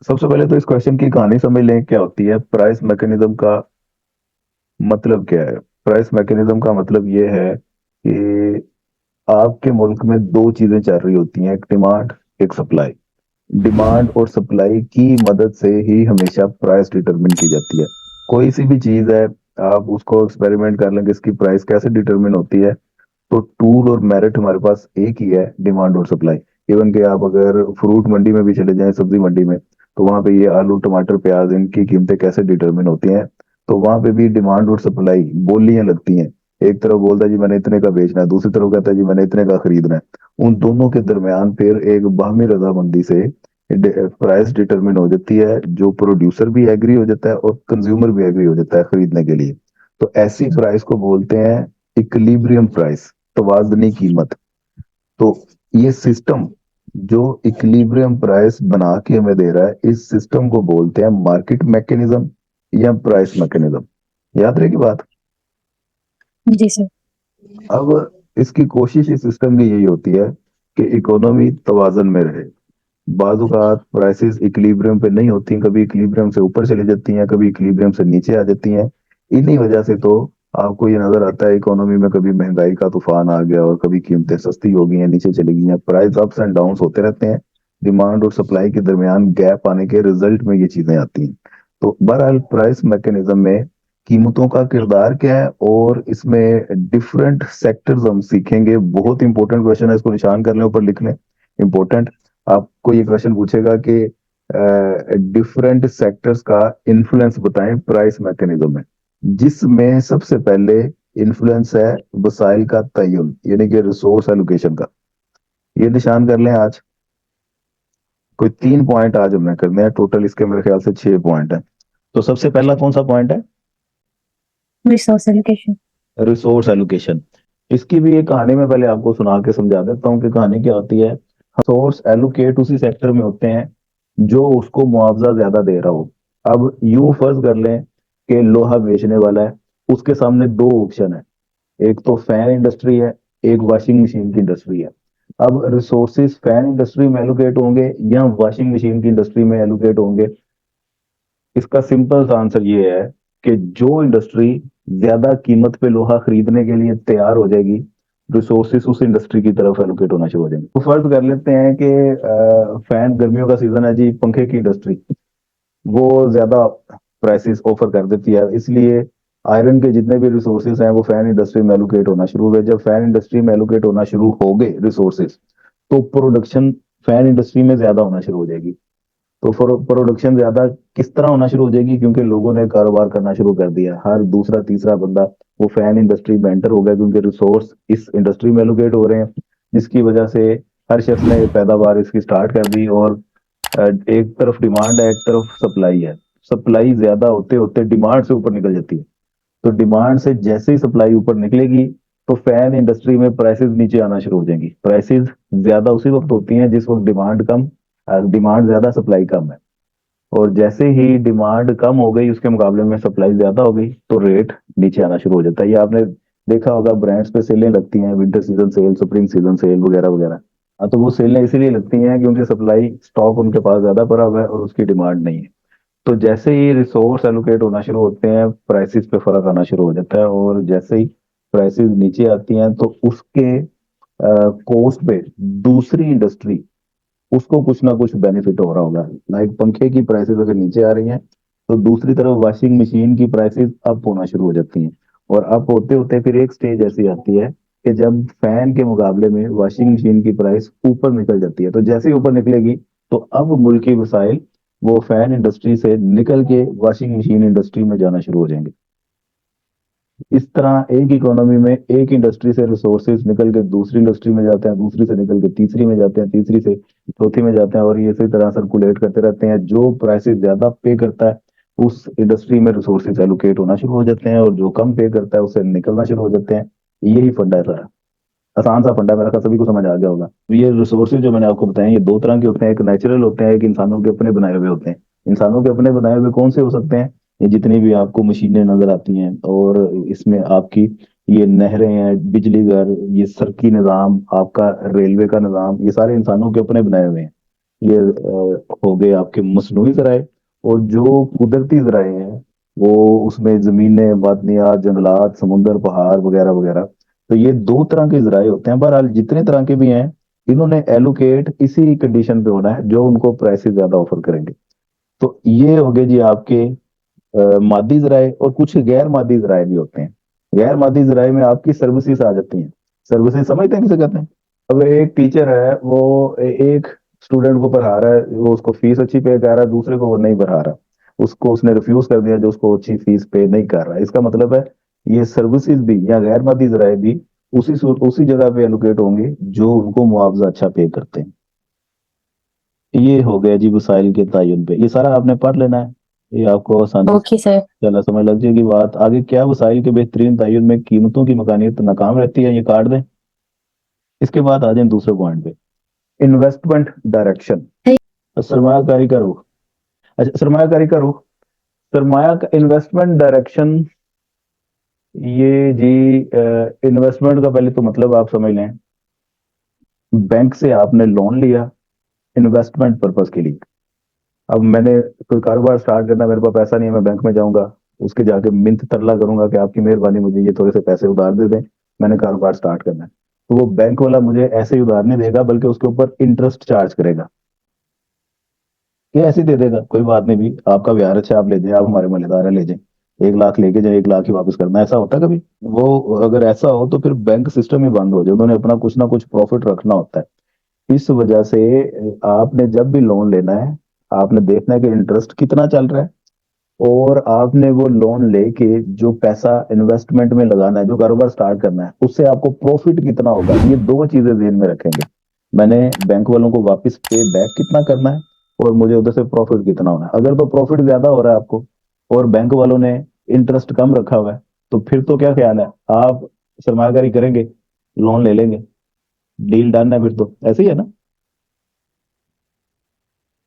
सबसे पहले तो इस क्वेश्चन की कहानी समझ लें क्या होती है। प्राइस मैकेनिज्म का मतलब क्या है? प्राइस मैकेनिज्म का मतलब ये है कि आपके मुल्क में दो चीजें चल रही होती हैं, एक डिमांड, एक सप्लाई। डिमांड और सप्लाई की मदद से ही हमेशा प्राइस डिटरमिन की जाती है। कोई सी भी चीज है, आप उसको एक्सपेरिमेंट कर लें कि इसकी प्राइस कैसे डिटरमिन होती है। तो टूल और मेरिट हमारे पास एक ही है, डिमांड और सप्लाई। इवन कि आप अगर फ्रूट मंडी में भी चले जाएं, सब्जी मंडी में, तो वहां पे ये आलू टमाटर प्याज इनकी कीमतें कैसे डिटरमिन होती हैं। तो वहां पे भी डिमांड और सप्लाई बोलियां लगती हैं। एक तरफ बोलता है जी मैंने इतने का बेचना है, दूसरी तरफ कहता है जी मैंने इतने का खरीदना है। उन दोनों के दरमियान फिर एक बाहमी रजामंदी से प्राइस डिटरमिन हो जाती है, जो प्रोड्यूसर भी एग्री हो जाता है और कंज्यूमर भी एग्री हो जाता है खरीदने के लिए। तो ऐसी प्राइस को बोलते हैं इक्विलिब्रियम प्राइस, तवाज़ुनी कीमत। तो ये सिस्टम जो इक्विलिब्रियम प्राइस बना के हमें दे रहा है, इस सिस्टम को बोलते हैं मार्केट मैकेनिज्म या प्राइस मैकेनिज्म। याद रहेगी बात। जी सर। अब इसकी कोशिश इस सिस्टम की यही होती है कि इकोनॉमी तवाजन में रहे। बाज़ प्राइसेस इक्विलिब्रियम पे नहीं होती, कभी इक्विलिब्रियम से ऊपर चली जाती हैं, कभी इक्विलिब्रियम से नीचे आ जाती हैं। इन्हीं वजह से तो आपको ये नजर आता है इकोनॉमी में कभी महंगाई का तूफान आ गया और कभी कीमतें सस्ती हो गई हैं, नीचे चली गई हैं। प्राइस अप्स एंड डाउन्स होते रहते हैं। डिमांड और सप्लाई के दरमियान गैप आने के रिजल्ट में ये चीजें आती हैं। तो बहरहाल प्राइस मैकेनिज्म में कीमतों का किरदार क्या है, और इसमें डिफरेंट सेक्टर्स हम सीखेंगे। बहुत इंपॉर्टेंट क्वेश्चन है, इसको निशान कर लें, ऊपर लिख लें। इंपॉर्टेंट। आपको ये क्वेश्चन पूछेगा कि डिफरेंट सेक्टर्स का इन्फ्लुएंस बताएं प्राइस मैकेनिज्म में, जिसमें सबसे पहले इन्फ्लुएंस है वसाइल का तयन, यानी कि रिसोर्स एलोकेशन का। ये निशान कर लें आज। कोई 3 पॉइंट आज हमने करने हैं, टोटल इसके मेरे ख्याल से 6 पॉइंट है। तो सबसे पहला कौन सा पॉइंट है? Resource allocation. Resource allocation. इसकी भी एक कहानी में पहले आपको सुना के समझा देता हूँ कि कहानी क्या होती है। रिसोर्स एलोकेट उसी सेक्टर में होते हैं जो उसको मुआवजा ज्यादा दे रहा हो। अब यूं फर्ज कर लें कि लोहा बेचने वाला है, उसके सामने दो ऑप्शन है। एक तो फैन इंडस्ट्री है, एक वॉशिंग मशीन की इंडस्ट्री है। अब रिसोर्सेज फैन इंडस्ट्री में एलोकेट होंगे या वॉशिंग मशीन की इंडस्ट्री में एलोकेट होंगे? इसका सिंपल सा आंसर ये है कि जो इंडस्ट्री ज्यादा कीमत पे लोहा खरीदने के लिए तैयार हो जाएगी, रिसोर्सेस उस इंडस्ट्री की तरफ एलोकेट होना शुरू हो जाएंगे। तो फर्ज कर लेते हैं कि फैन, गर्मियों का सीजन है जी, पंखे की इंडस्ट्री वो ज्यादा प्राइसेस ऑफर कर देती है, इसलिए आयरन के जितने भी रिसोर्सेज हैं वो फैन इंडस्ट्री में एलोकेट होना शुरू हुए। जब फैन इंडस्ट्री में एलोकेट होना शुरू हो गए रिसोर्सेज, तो प्रोडक्शन फैन इंडस्ट्री में ज्यादा होना शुरू हो जाएगी। तो प्रोडक्शन ज्यादा किस तरह होना शुरू हो जाएगी? क्योंकि लोगों ने कारोबार करना शुरू कर दिया, हर दूसरा तीसरा बंदा वो फैन इंडस्ट्री में एंटर हो गया, क्योंकि रिसोर्स इस इंडस्ट्री में एलोकेट हो रहे हैं। जिसकी वजह से हर शख्स ने पैदावार इसकी स्टार्ट कर दी, और एक तरफ डिमांड है, एक तरफ सप्लाई है। सप्लाई ज्यादा होते होते डिमांड से ऊपर निकल जाती है। तो डिमांड से जैसे ही सप्लाई ऊपर निकलेगी, तो फैन इंडस्ट्री में प्राइसेस नीचे आना शुरू हो जाएंगी। प्राइसेस ज्यादा उसी वक्त होती हैं जिस वक्त डिमांड कम, डिमांड ज्यादा सप्लाई कम है। और जैसे ही डिमांड कम हो गई उसके मुकाबले में सप्लाई ज्यादा हो गई, तो रेट नीचे आना शुरू हो जाता है। ये आपने देखा होगा, ब्रांड्स पे सेलें लगती हैं, winter season cell, spring season cell वगैरह वगैरह। हाँ, तो वो सेलें इसीलिए लगती हैं क्योंकि सप्लाई स्टॉक उनके पास ज्यादा पड़ा हुआ है और उसकी डिमांड नहीं है। तो जैसे ही रिसोर्स एलोकेट होना शुरू होते हैं, प्राइसेस पे फर्क आना शुरू हो जाता है, और जैसे ही प्राइसेस नीचे आती हैं तो उसके कॉस्ट पे दूसरी इंडस्ट्री, उसको कुछ ना कुछ बेनिफिट हो रहा होगा। लाइक पंखे की प्राइसेस अगर नीचे आ रही हैं, तो दूसरी तरफ वॉशिंग मशीन की प्राइसेस अप होना शुरू हो जाती हैं। और अप होते होते फिर एक स्टेज ऐसी आती है कि जब फैन के मुकाबले में वॉशिंग मशीन की प्राइस ऊपर निकल जाती है। तो जैसे ही ऊपर निकलेगी, तो अब मुल्की वसाइल वो फैन इंडस्ट्री से निकल के वॉशिंग मशीन इंडस्ट्री में जाना शुरू हो जाएंगे। इस तरह एक इकोनॉमी में एक इंडस्ट्री से रिसोर्सेज निकल के दूसरी इंडस्ट्री में जाते हैं, दूसरी से निकल के तीसरी में जाते हैं, तीसरी से चौथी में जाते हैं, और ये इसी तरह सर्कुलेट करते रहते हैं। जो प्राइसेस ज्यादा पे करता है उस इंडस्ट्री में रिसोर्सेज एलोकेट होना शुरू हो जाते हैं, और जो कम पे करता है उससे निकलना शुरू हो जाते हैं। यही फंडा है सारा। आसान सा फंडा है, मेरा ख्याल सभी को समझ आ गया होगा। तो ये रिसोर्सेज जो मैंने आपको बताए, ये दो तरह के होते हैं, एक नेचुरल होते हैं, एक इंसानों के अपने बनाए हुए होते हैं। इंसानों के अपने बनाए हुए कौन से हो सकते हैं? ये जितनी भी आपको मशीनें नजर आती हैं, और इसमें आपकी ये नहरें हैं, बिजली घर, ये सड़की निज़ाम, आपका रेलवे का निज़ाम, ये सारे इंसानों के अपने बनाए हुए हैं। ये हो गए आपके मसनूई ज़राए। और जो कुदरती ज़राए हैं वो उसमें ज़मीनें, वादियाँ, जंगलात, समुंदर, पहाड़ वगैरह वगैरह। तो ये दो तरह के ज़राए होते हैं। बहरहाल जितने तरह के भी हैं, इन्होंने एलोकेट इसी कंडीशन पे होना है जो उनको प्राइसेस ज़्यादा ऑफर करेंगे। तो ये हो गए जी आपके मादी ज़राए। और कुछ गैर मादी ज़राए भी होते हैं। गैर मादी ज़राए में आपकी सर्विसेज आ जाती हैं। सर्विसेज समझते हैं किसे कहते हैं? अब एक टीचर है, वो एक स्टूडेंट को पढ़ा रहा है, वो उसको फीस अच्छी पे कर रहा है, दूसरे को वो नहीं पढ़ा रहा। उसको उसने रिफ्यूज कर दिया जो उसको अच्छी फीस पे नहीं कर रहा है। इसका मतलब है ये सर्विसेज भी या गैर मादी ज़राए भी उसी जगह पे एलोकेट होंगे जो उनको मुआवजा अच्छा पे करते हैं। ये हो गया जी वसाइल के तयन पे। ये सारा आपने पढ़ लेना है, ये आपको आसानी से ओके सर। चला समझ लग जाएगी बात। आगे क्या वसाइल के बेहतरीन तयन में कीमतों की मकानियत नाकाम रहती है, ये काट दें। इसके बाद आ जाए दूसरे पॉइंट पे, इन्वेस्टमेंट डायरेक्शन, सरमायाकारी का रुख। अच्छा, सरमायाकारी का रुख, सरमाया का इन्वेस्टमेंट डायरेक्शन। ये जी इन्वेस्टमेंट का पहले तो मतलब आप समझ लें, बैंक से आपने लोन लिया इन्वेस्टमेंट पर्पज के लिए। अब मैंने कोई कारोबार स्टार्ट करना, मेरे पास पैसा नहीं है, मैं बैंक में जाऊंगा, उसके जाके मिन्नत तरला करूंगा कि आपकी मेहरबानी मुझे ये थोड़े से पैसे उधार दे दें, मैंने कारोबार स्टार्ट करना है। तो वो बैंक वाला मुझे ऐसे ही उधार नहीं देगा, बल्कि उसके ऊपर इंटरेस्ट चार्ज करेगा। ये ऐसे ही दे देगा, कोई बात नहीं भी, आपका ब्याज अच्छा, आप ले जाए, आप हमारे मलेदार है, ले जाए, 1 लाख लेके जाए, 1 लाख ही वापस करना है। ऐसा होता है कभी? वो अगर ऐसा हो तो फिर बैंक सिस्टम ही बंद हो जाए। उन्होंने अपना कुछ ना कुछ प्रॉफिट रखना होता है। इस वजह से आपने जब भी लोन लेना है, आपने देखना है कि इंटरेस्ट कितना चल रहा है, और आपने वो लोन लेके जो पैसा इन्वेस्टमेंट में लगाना है, जो कारोबार स्टार्ट करना है, उससे आपको प्रॉफिट कितना होगा, ये दो चीजें ध्यान में रखेंगे। मैंने बैंक वालों को वापस पे बैक कितना करना है, और मुझे उधर से प्रॉफिट कितना होना है। अगर तो प्रॉफिट ज्यादा हो रहा है आपको और बैंक वालों ने इंटरेस्ट कम रखा हुआ है, तो फिर तो क्या ख्याल है, आप सरमायाकारी करेंगे, लोन ले लेंगे, डील डन है, फिर तो ऐसे ही है ना।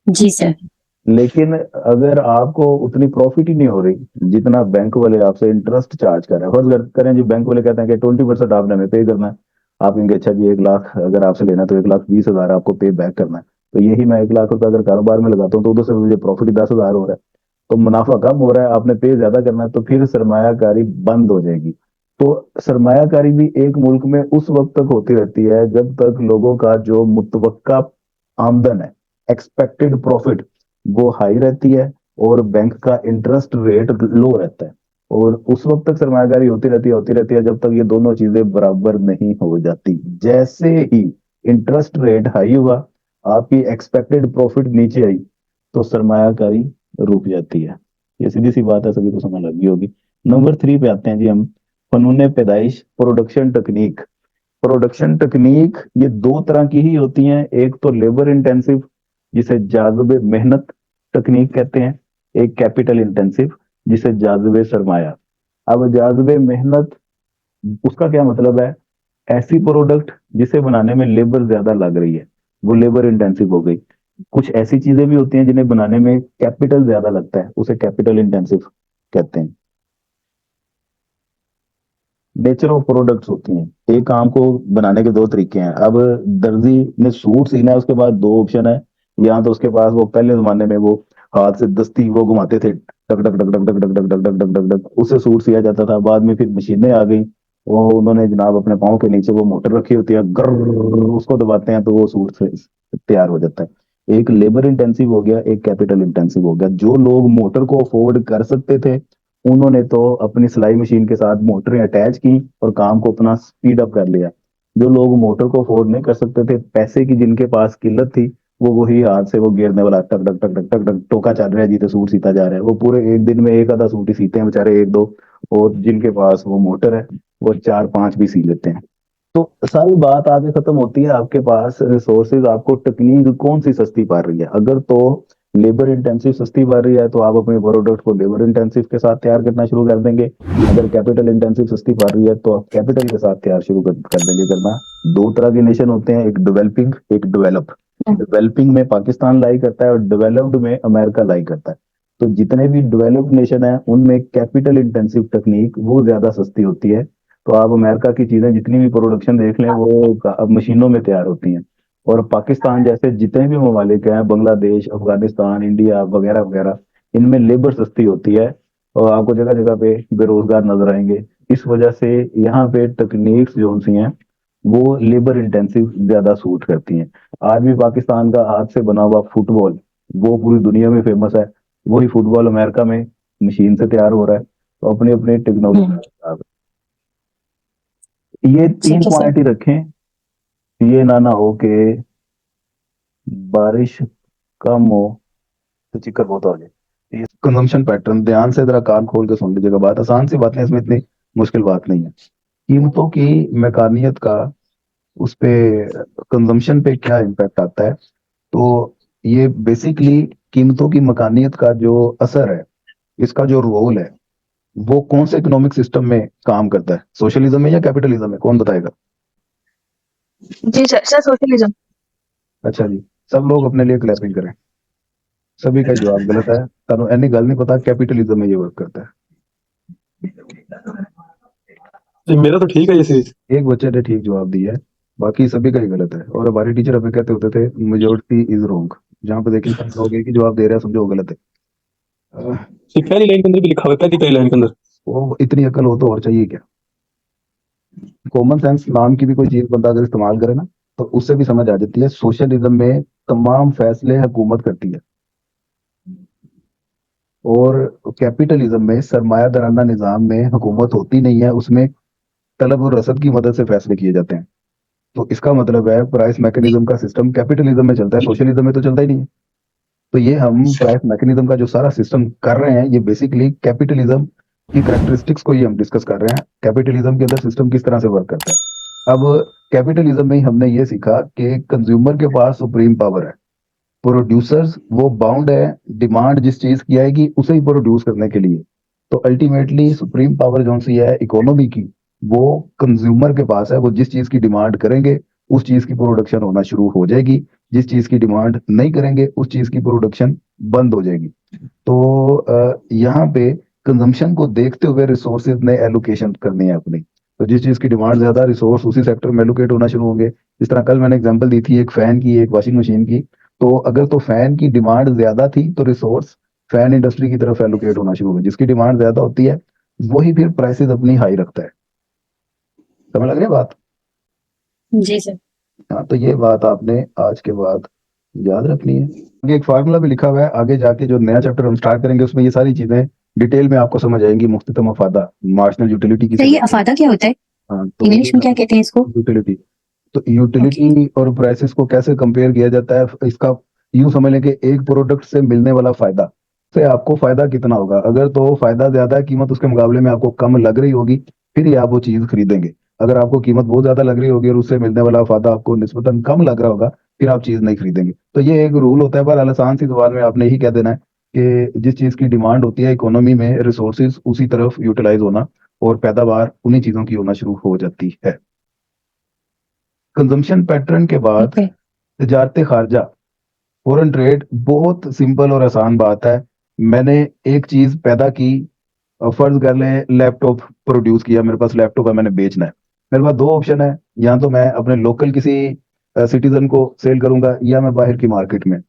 जी सर। लेकिन अगर आपको उतनी प्रॉफिट ही नहीं हो रही जितना बैंक वाले आपसे इंटरेस्ट चार्ज कर रहे हैं, फर्ज करें जी बैंक वाले कहते हैं कि 20% आपने हमें पे करना है। आप कहेंगे अच्छा जी 1 लाख अगर आपसे लेना है तो 1,20,000 आपको पे बैक करना है। तो यही मैं 1 लाख रुपए अगर कारोबार में लगाता हूँ तो उधर से मुझे प्रॉफिट 10,000 हो रहा है, तो मुनाफा कम हो रहा है, आपने पे ज्यादा करना है, तो फिर सरमायाकारी बंद हो जाएगी। तो सरमायाकारी भी एक मुल्क में उस वक्त तक होती रहती है जब तक लोगों का जो मुतवक्का आमदन है, एक्सपेक्टेड प्रॉफिट, वो हाई रहती है, और बैंक का इंटरेस्ट रेट लो रहता है। और उस वक्त तक सरमायाकारी होती रहती है जब तक ये दोनों चीजें बराबर नहीं हो जाती। जैसे ही इंटरेस्ट रेट हाई हुआ, आपकी एक्सपेक्टेड प्रॉफिट नीचे आई, तो सरमायाकारी रुक जाती है। ये सीधी सी बात है, सभी को समझ लगी होगी। नंबर 3 पे आते हैं जी हम, फनून पैदाइश, प्रोडक्शन टेक्निक। प्रोडक्शन टेक्निक ये दो तरह की ही होती हैं। एक तो लेबर इंटेंसिव, जिसे जाज़िब मेहनत टेक्निक कहते हैं। एक कैपिटल इंटेंसिव, जिसे जाज़िब सरमाया। अब जाज़िब मेहनत, उसका क्या मतलब है? ऐसी प्रोडक्ट जिसे बनाने में लेबर ज्यादा लग रही है, वो लेबर इंटेंसिव हो गई। कुछ ऐसी चीजें भी होती हैं जिन्हें बनाने में कैपिटल ज्यादा लगता है, उसे कैपिटल इंटेंसिव कहते हैं। नेचर ऑफ प्रोडक्ट्स होती हैं। एक काम को बनाने के दो तरीके हैं। अब दर्जी ने सूट सीना है, उसके बाद दो ऑप्शन है। या तो उसके पास, वो पहले जमाने में वो हाथ से दस्ती वो घुमाते थे, टक टक टक टक टक टक टक टक टक टक टक टक, उससे सूट सिया जाता था। बाद में फिर मशीनें आ गई, वो उन्होंने जनाब अपने पाँव के नीचे वो मोटर रखी होती है, गर उसको दबाते हैं तो वो सूट से तैयार हो जाता है। एक लेबर इंटेंसिव हो गया, एक कैपिटल इंटेंसिव हो गया। जो लोग मोटर को अफोर्ड कर सकते थे, उन्होंने तो अपनी सिलाई मशीन के साथ मोटरें अटैच की और काम को अपना स्पीड अप कर लिया। जो लोग मोटर को अफोर्ड नहीं कर सकते थे, पैसे की जिनके पास किल्लत थी, वो वही हाथ से वो गिरने वाला टक टक टक टक टक टक टोका चल रहा है जी, तो सूट सीता जा रहा है। वो पूरे एक दिन में एक आधा सूट ही सीते हैं बेचारे, एक दो। और जिनके पास वो मोटर है, वो 4-5 भी सी लेते हैं। तो सारी बात आगे खत्म होती है, आपके पास रिसोर्सेज, आपको टेक्निक कौन सी सस्ती पड़ रही है। अगर तो लेबर इंटेंसिव सस्ती पड़ रही है, तो आप अपने प्रोडक्ट को लेबर इंटेंसिव के साथ तैयार करना शुरू कर देंगे। अगर कैपिटल इंटेंसिव सस्ती पड़ रही है, तो आप कैपिटल के साथ तैयार शुरू कर देंगे करना। दो तरह के नेशन होते हैं, एक डेवलपिंग, एक डेवलप। डेवलपिंग में पाकिस्तान लाई करता है और डेवलप्ड में अमेरिका लाई करता है। तो जितने भी डेवलप्ड नेशन है, उनमें कैपिटल इंटेंसिव टेक्निक वो ज्यादा सस्ती होती है। तो आप अमेरिका की चीजें जितनी भी प्रोडक्शन देख लें, वो अब मशीनों में तैयार होती हैं। और पाकिस्तान जैसे जितने भी ममालिक हैं, बांग्लादेश, अफगानिस्तान, इंडिया वगैरह वगैरह, इनमें लेबर सस्ती होती है और आपको जगह जगह पे बेरोजगार नजर आएंगे। इस वजह से यहाँ पे टेक्निक्स जो सी हैं वो लेबर इंटेंसिव ज्यादा सूट करती हैं। आज भी पाकिस्तान का हाथ से बना हुआ फुटबॉल वो पूरी दुनिया में फेमस है। वही फुटबॉल अमेरिका में मशीन से तैयार हो रहा है। तो अपनी अपनी टेक्नोलॉजी, ये तीन ठीक है सर। पॉइंट ही रखें। ये ना हो कि बारिश कम हो तो चिक्कर बहुत हो जाए। ये कंजम्पशन पैटर्न ध्यान से जरा कान खोल के सुन लीजिएगा, बात आसान सी बात है, इसमें इतनी मुश्किल बात नहीं है। कीमतों की मैकानियत का उस पे कंजम्पशन पे क्या इम्पैक्ट आता है, तो ये बेसिकली कीमतों की मकानियत का जो असर है, इसका जो रोल है, वो कौन से इकोनॉमिक सिस्टम में काम करता है, सोशलिज्म में या कैपिटलिज्म में, कौन बताएगा? जी सर, सर सोशलिज्म। अच्छा जी, सब लोग अपने लिए क्लैपिंग करें। सभी का जवाब गलत है। तानू एनी गल नहीं पता, कैपिटलिज्म में ये वर्क करता है। जी मेरा तो ठीक है ये सीरीज। एक बच्चे ने ठीक जवाब दिया है, बाकी सभी का ही गलत है। और हमारे टीचर हमें कहते होते थे मेजोरिटी इज रॉन्ग। जहां पे देखिए लोग एक ही जवाब दे रहे हैं, समझो वो गलत है। जी पहली लाइन के अंदर भी लिखा हुआ है, पहली लाइन के अंदर। वो इतनी अकल हो तो और चाहिए क्या? कॉमन सेंस नाम की भी कोई चीज बंदा अगर इस्तेमाल करे ना, तो उससे भी समझ आ जाती है। सोशलिज्म में तमाम फैसले हुकूमत करती है, और कैपिटलिज्म में सरमायादाराना निजाम में हुकूमत होती नहीं है, उसमें तलब और रसद की मदद से फैसले किए जाते हैं। तो इसका मतलब है प्राइस मैकेनिज्म का सिस्टम कैपिटलिज्म में चलता है, सोशलिज्म में तो चलता ही नहीं है। तो ये हम प्राइस मैकेनिज्म का जो सारा सिस्टम कर रहे हैं, ये बेसिकली कैपिटलिज्म की कैरेक्टरिस्टिक्स को ही हम डिस्कस कर रहे हैं। कैपिटलिज्म के अंदर सिस्टम किस तरह से वर्क करता है। अब कैपिटलिज्म में ही हमने ये सीखा कि कंज्यूमर के पास सुप्रीम पावर है। प्रोड्यूसर्स वो बाउंड है डिमांड जिस चीज की आएगी उसे ही प्रोड्यूस करने के लिए। तो अल्टीमेटली सुप्रीम पावर जो सी है इकोनॉमी की, वो कंज्यूमर के पास है। वो जिस चीज की डिमांड करेंगे उस चीज की प्रोडक्शन होना शुरू हो जाएगी, जिस चीज की डिमांड नहीं करेंगे उस चीज की प्रोडक्शन बंद हो जाएगी। तो यहाँ पे कंजम्पशन को देखते हुए रिसोर्सेज ने एलोकेशन करनी है अपनी। तो जिस चीज की डिमांड ज्यादा, रिसोर्स उसी सेक्टर में एलोकेट होना शुरू होंगे। जिस तरह कल मैंने एग्जांपल दी थी एक फैन की, एक वॉशिंग मशीन की, तो अगर तो फैन की डिमांड ज्यादा थी तो रिसोर्स फैन इंडस्ट्री की तरफ एलोकेट होना शुरू हो गए। जिसकी डिमांड ज्यादा होती है वही फिर प्राइसेस अपनी हाई रखता है। समझ लग रही है बात? जी सर। हाँ, तो ये बात आपने आज के बाद याद रखनी है। आगे एक फार्मूला भी लिखा हुआ है, आगे जाके जो नया चैप्टर हम स्टार्ट करेंगे उसमें ये सारी चीजें डिटेल में आपको समझ आएंगी। मुख्ततम अफादा, मार्जिनल यूटिलिटी की सर ये अफादा क्या होता है? हाँ, तो इंग्लिश में क्या कहते हैं इसको? यूटिलिटी। तो यूटिलिटी और प्राइसेस को कैसे कंपेयर किया जाता है, इसका यूं समझ लें कि एक प्रोडक्ट से मिलने वाला फायदा से आपको फायदा कितना होगा। अगर तो फायदा ज्यादा है, कीमत उसके मुकाबले में आपको कम लग रही होगी, फिर ही आप वो चीज खरीदेंगे। अगर आपको कीमत बहुत ज्यादा लग रही होगी और उससे मिलने वाला फायदा आपको निस्बतन कम लग रहा होगा, फिर आप चीज नहीं खरीदेंगे। तो ये एक रूल होता है। पर आसान सी जबान में आपने यही कह देना है कि जिस चीज की डिमांड होती है इकोनॉमी में, रिसोर्सेज उसी तरफ यूटिलाइज होना और पैदावार उन्हीं चीजों की होना शुरू हो जाती है। कंजम्पशन पैटर्न के बाद ओके। तजारत खारजा, फॉरेन ट्रेड, बहुत सिंपल और आसान बात है। मैंने एक चीज पैदा की, फर्ज कर लें लैपटॉप प्रोड्यूस किया, मेरे पास लैपटॉप है, मैंने बेचना है। मेरे पास दो ऑप्शन है, या तो मैं अपने लोकल किसी सिटीजन को सेल करूंगा, या मैं बाहर की मार्केट में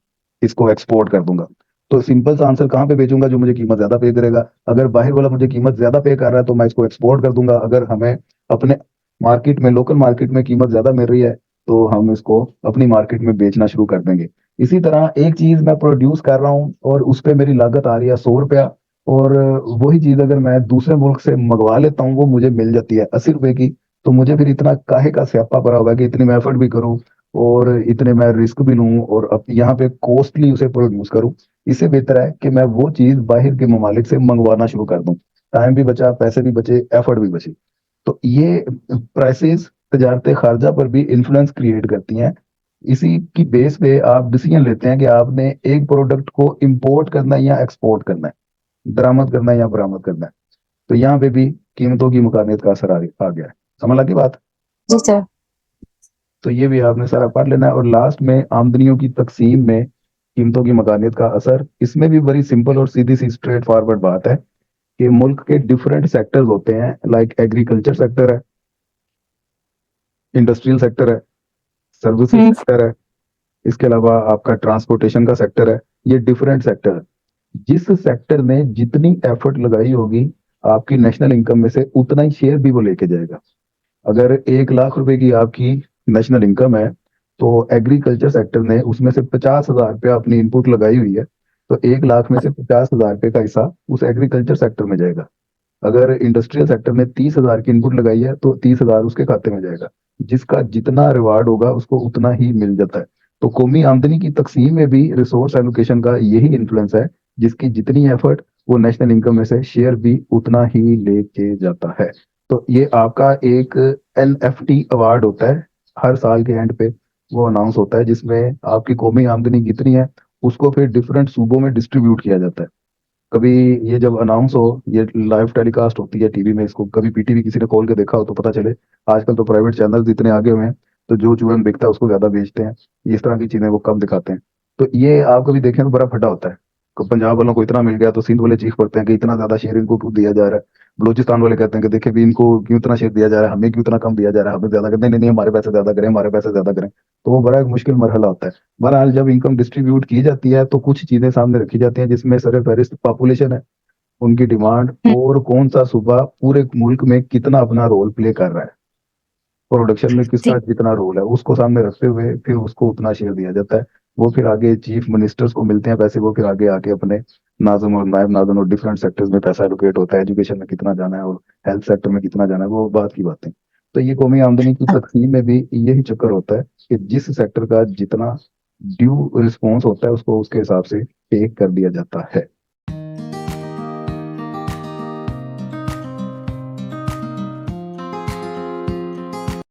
इसको एक्सपोर्ट कर दूंगा। तो सिंपल सा आंसर, कहाँ पे बेचूंगा? जो मुझे कीमत ज्यादा पे करेगा। अगर बाहर वाला मुझे कीमत ज्यादा पे कर रहा है तो मैं इसको एक्सपोर्ट कर दूंगा। अगर हमें अपने मार्केट में, लोकल मार्केट में कीमत ज्यादा मिल रही है तो हम इसको अपनी मार्केट में बेचना शुरू कर देंगे। इसी तरह एक चीज मैं प्रोड्यूस कर रहा हूँ और उस पर मेरी लागत आ रही है 100 रुपया, और वही चीज अगर मैं दूसरे मुल्क से मंगवा लेता हूँ वो मुझे मिल जाती है 80 रुपए की, तो मुझे फिर इतना काहे का स्यापा पड़ा होगा कि इतनी मैं एफर्ट भी करूँ और इतने मैं रिस्क भी लूँ और अब यहाँ पे कॉस्टली उसे प्रोड्यूस करूँ। इससे बेहतर है कि मैं वो चीज बाहर के ममालिक से मंगवाना शुरू कर दूं। टाइम भी बचा, पैसे भी बचे, एफर्ट भी बचे। तो ये प्राइसेस तजारत खारजा पर भी इन्फ्लुएंस क्रिएट करती हैं। इसी की बेस पे आप डिसीजन लेते हैं कि आपने एक प्रोडक्ट को इंपोर्ट करना है या एक्सपोर्ट करना है, दरामद करना है या बरामद करना है। तो यहाँ पे भी कीमतों की मुकानियत का असर आ गया है। समझ लगी बात? जी सर। तो ये भी आपने सारा पढ़ लेना है। और लास्ट में आमदनियों की तकसीम में कीमतों की मकानियत का असर, इसमें भी बड़ी सिंपल और सीधी सी स्ट्रेट फॉरवर्ड बात है कि मुल्क के डिफरेंट सेक्टर्स होते हैं। लाइक एग्रीकल्चर सेक्टर है, इंडस्ट्रियल सेक्टर है, सर्विसेज सेक्टर है, इसके अलावा आपका ट्रांसपोर्टेशन का सेक्टर है, ये डिफरेंट सेक्टर है। जिस सेक्टर ने जितनी एफर्ट लगाई होगी आपकी नेशनल इनकम में से उतना ही शेयर भी वो लेके जाएगा। अगर 1 लाख रुपए की आपकी नेशनल इनकम है तो एग्रीकल्चर सेक्टर ने उसमें से 50,000 रुपया अपनी इनपुट लगाई हुई है, तो 1 लाख में से 50,000 रुपये का हिस्सा उस एग्रीकल्चर सेक्टर में जाएगा। अगर इंडस्ट्रियल सेक्टर ने 30,000 की इनपुट लगाई है तो 30,000 उसके खाते में जाएगा। जिसका जितना रिवार्ड होगा उसको उतना ही मिल जाता है। तो कौमी आमदनी की तकसीम में भी रिसोर्स एलोकेशन का यही इन्फ्लुएंस है, जिसकी जितनी एफर्ट वो नेशनल इनकम में से शेयर भी उतना ही लेके जाता है। तो ये आपका एक NFT अवार्ड होता है, हर साल के एंड पे वो अनाउंस होता है, जिसमें आपकी कौमी आमदनी कितनी है उसको फिर डिफरेंट सूबों में डिस्ट्रीब्यूट किया जाता है। कभी ये जब अनाउंस हो, ये लाइव टेलीकास्ट होती है टीवी में, इसको कभी पीटीवी किसी ने खोल के देखा हो तो पता चले। आजकल तो प्राइवेट चैनल्स इतने आगे हुए हैं, तो जो चूरन बिकता है उसको ज्यादा बेचते हैं, इस तरह की चीजें वो कम दिखाते हैं। तो ये आप कभी देखें तो बड़ा फटा होता है। पंजाब वालों को इतना मिल गया तो सिंध वाले चीख पड़ते हैं कि इतना ज्यादा शेयर इनको क्यों दिया जा रहा है। बलूचिस्तान वाले कहते हैं कि देखिए भी इनको क्यों इतना शेयर दिया जा रहा है, हमें क्यों इतना कम दिया जा रहा है, हमें ज्यादा करते नहीं, नहीं हमारे पैसे ज्यादा करें, हमारे पैसे ज्यादा करें। तो वो बड़ा एक मुश्किल मरहला होता है। बहरहाल जब इनकम डिस्ट्रीब्यूट की जाती है तो कुछ चीजें सामने रखी जाती हैं, जिसमें सर फहरिस्त पॉपुलेशन है, उनकी डिमांड, और कौन सा सूबा पूरे मुल्क में कितना अपना रोल प्ले कर रहा है, प्रोडक्शन में किसका कितना रोल है, उसको सामने रखते हुए फिर उसको उतना शेयर दिया जाता है। वो फिर आगे चीफ मिनिस्टर्स को मिलते हैं पैसे, वो फिर आगे आके अपने नाज़िम और नायब नाज़िम और डिफरेंट सेक्टर्स में पैसा एलोकेट होता है। एजुकेशन में कितना जाना है और हेल्थ सेक्टर में कितना जाना है, वो बात की बातें। तो ये कौमी आमदनी की तकसीम में भी यही चक्कर होता है कि जिस सेक्टर का जितना ड्यू रिस्पॉन्स होता है उसको उसके हिसाब से टेक कर दिया जाता है।